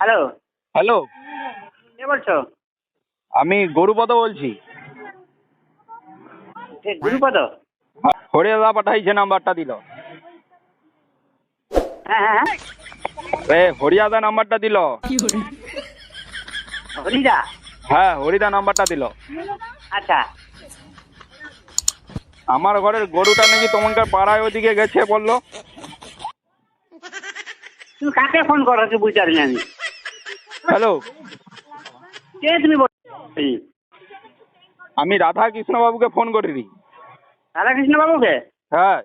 Hello. Hello, কে বলছো? আমি গরুপদ বলছি। গুরুপদ? হরিদাদা পাঠাইছে নাম্বারটা দিল। হ্যাঁ হ্যাঁ হ্যাঁ। হরিদাদা নাম্বারটা দিল। হরিদা? হ্যাঁ, হরিদা নাম্বারটা দিল। আচ্ছা। আমার ঘরের গরুটা নাকি তোমার পাড়ায় ওদিকে গেছে বললো। তুমি কাকে ফোন করো কি বুঝতে পারি না আমি। হ্যালো, কে তুমি আমি রাধা কৃষ্ণ বাবুকে ফোন করিনি। রাধাকৃষ্ণ বাবুকে? হ্যাঁ।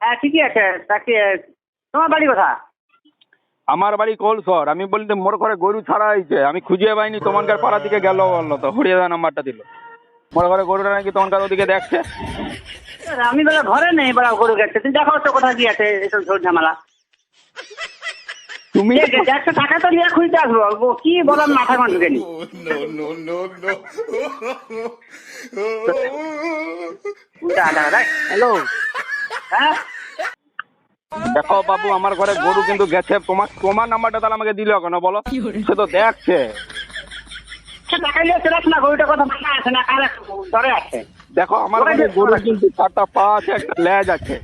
হ্যাঁ ঠিকই আছে। তাকে তোমার বাড়ি কোথা? আমার বাড়ি কোলসর। আমি বলতে মোর ঘরে গরু ছাড়া হয়েছে, আমি খুঁজে পাইনি, তোমার পাড়া দিকে গেল বললো, তো হরিদাদা নাম্বারটা দিল। মোর ঘরে গরুটা নাকি তোমার ওদিকে দেখছে। আমি বেলা ঘরে নেই, বেলা গরু গেছে। তুমি দেখো তো কোথায় কি আছে এসব ঝোর ঝামেলা। তুমি একশো টাকা তো নিয়ে খুঁজতে আসবো, কি বলার মাথা ঘন্ট ঢুকে নি। হ্যালো, হ্যাঁ দেখো বাবু, আমার ঘরে গরু কিন্তু গেছে। তোমার নাম্বারটা তাহলে আমাকে দিল কেন বলো? সে তো দেখছে। টাকা নিয়ে চলে না, গরুটা কথা মাথা আছে না, কার ধরে আছে। দেখো আমার ঘরে গরু কিন্তু 4টা পা আছে, একটা লেজ আছে,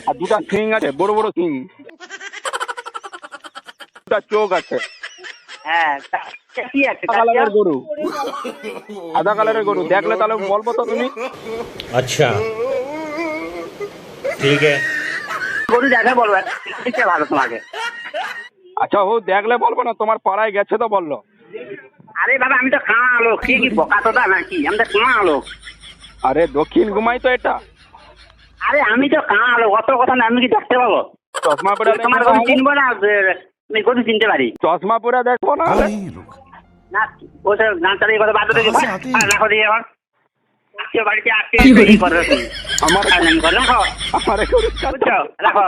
আর 2টা শিং আছে, বড় বড় শিং, 2টা চোখ আছে। হ্যাঁ কি আছে? সাদা কালারের গরু, সাদা কালারের গরু। দেখলে তাহলে বলবো তো তুমি। अच्छा ठीक है। গরু দেখে বলবে ভালো তোমাকে। আচ্ছা, ও দেখলে বলবো না, তোমার পাড়ায় গেছে তো বললো। আরে বাবা, আমি তো খাওয়া লোক, কি কি বোকা তো নাকি? আমি তো খাওয়া লোক। আরে দক্ষিণ ঘুমাই তো এটা। আরে আমি তো খাওয়া লোক, অত কথা না। আমি কি দেখতে পাবো? চশমা পরে তোমার গরু চিনবো না? আমি গরু চিনতে পারি। চশমা পরে দেখবো না। না ওসব গান চালিয়ে কথা বাদ দিয়ে রাখো দিয়ে আমার আজকে বাড়িতে আসছে করবে তুমি। আমার রাখো আমার বুঝছো, রাখো।